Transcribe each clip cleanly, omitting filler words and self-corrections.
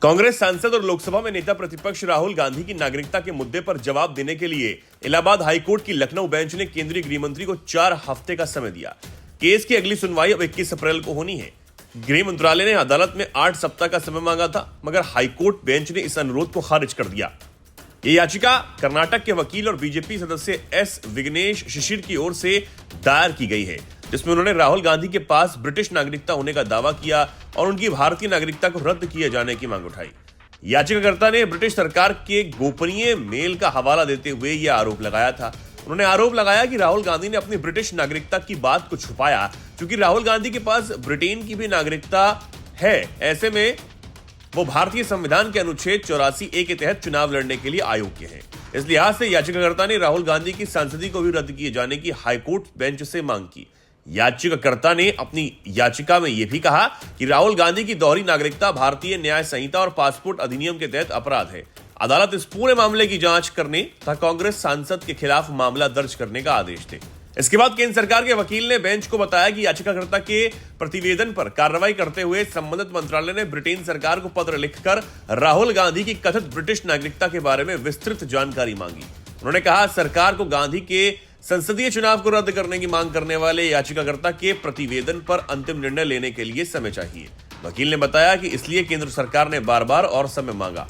कांग्रेस सांसद और लोकसभा में नेता प्रतिपक्ष राहुल गांधी की नागरिकता के मुद्दे पर जवाब देने के लिए इलाहाबाद हाईकोर्ट की लखनऊ बेंच ने केंद्रीय गृह मंत्री को 4 हफ्ते का समय दिया। केस की अगली सुनवाई अब 21 अप्रैल को होनी है। गृह मंत्रालय ने अदालत में 8 सप्ताह का समय मांगा था, मगर हाईकोर्ट बेंच ने इस अनुरोध को खारिज कर दिया। ये याचिका कर्नाटक के वकील और बीजेपी सदस्य एस विघ्नेश शिशिर की ओर से दायर की गई है, जिसमें उन्होंने राहुल गांधी के पास ब्रिटिश नागरिकता होने का दावा किया और उनकी भारतीय नागरिकता को रद्द किए जाने की मांग उठाई। याचिकाकर्ता ने ब्रिटिश सरकार के गोपनीय मेल का हवाला देते हुए यह आरोप लगाया था। उन्होंने आरोप लगाया कि राहुल गांधी ने अपनी ब्रिटिश नागरिकता की बात को छुपाया, क्योंकि राहुल गांधी के पास ब्रिटेन की भी नागरिकता है। ऐसे में वो भारतीय संविधान के अनुच्छेद 84A के तहत चुनाव लड़ने के लिए अयोग्य हैं। इस लिहाज से याचिकाकर्ता ने राहुल गांधी की सांसदी को भी रद्द किए जाने की हाईकोर्ट बेंच से मांग की। याचिकाकर्ता ने अपनी याचिका में यह भी कहा कि राहुल गांधी की दोहरी नागरिकता भारतीय न्याय संहिता और पासपोर्ट अधिनियम के तहत अपराध है। अदालत इस पूरे मामले की जांच करने तथा कांग्रेस सांसद के खिलाफ मामला दर्ज करने का आदेश दे। इसके बाद केंद्र सरकार के वकील ने बेंच को बताया कि याचिकाकर्ता के प्रतिवेदन पर कार्रवाई करते हुए संबंधित मंत्रालय ने ब्रिटेन सरकार को पत्र लिखकर राहुल गांधी की कथित ब्रिटिश नागरिकता के बारे में विस्तृत जानकारी मांगी। उन्होंने कहा, सरकार को गांधी के संसदीय चुनाव को रद्द करने की मांग करने वाले याचिकाकर्ता के प्रतिवेदन पर अंतिम निर्णय लेने के लिए समय चाहिए। वकील ने बताया कि इसलिए केंद्र सरकार ने बार बार और समय मांगा।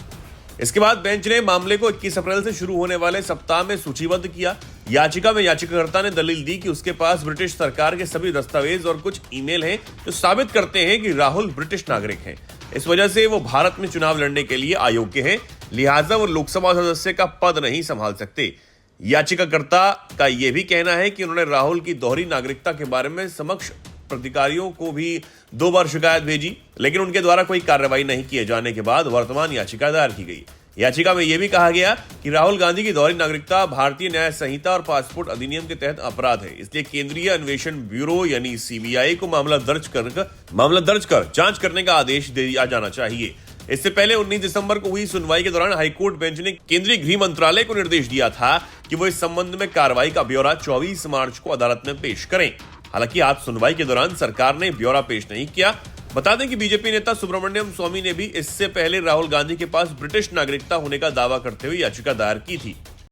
इसके बाद बेंच ने मामले को 21 अप्रैल से शुरू होने वाले सप्ताह में सूचीबद्ध किया। याचिका में याचिकाकर्ता ने दलील दी कि उसके पास ब्रिटिश सरकार के सभी दस्तावेज और कुछ ईमेल हैं जो साबित करते हैं कि राहुल ब्रिटिश नागरिक हैं। इस वजह से वो भारत में चुनाव लड़ने के लिए अयोग्य हैं, लिहाजा वो लोकसभा सदस्य का पद नहीं संभाल सकते। याचिकाकर्ता का यह भी कहना है कि उन्होंने राहुल की दोहरी नागरिकता के बारे में समक्ष प्राधिकारियों को भी 2 बार शिकायत भेजी, लेकिन उनके द्वारा कोई कार्रवाई नहीं किए जाने के बाद वर्तमान याचिका दायर की गई। याचिका में यह भी कहा गया कि राहुल गांधी की दोहरी नागरिकता भारतीय न्याय संहिता और पासपोर्ट अधिनियम के तहत अपराध है, इसलिए केंद्रीय अन्वेषण ब्यूरो यानी CBI को मामला दर्ज कर जांच करने का आदेश दिया जाना चाहिए। इससे पहले 19 दिसंबर को हुई सुनवाई के दौरान हाईकोर्ट बेंच ने केंद्रीय गृह मंत्रालय को निर्देश दिया था कि वो इस संबंध में कार्रवाई का ब्यौरा 24 मार्च को अदालत में पेश करें। हालांकि आज सुनवाई के दौरान सरकार ने ब्यौरा पेश नहीं किया। बता दें कि बीजेपी नेता सुब्रमण्यम स्वामी ने भी इससे पहले राहुल गांधी के पास ब्रिटिश नागरिकता होने का दावा करते हुए याचिका दायर की थी।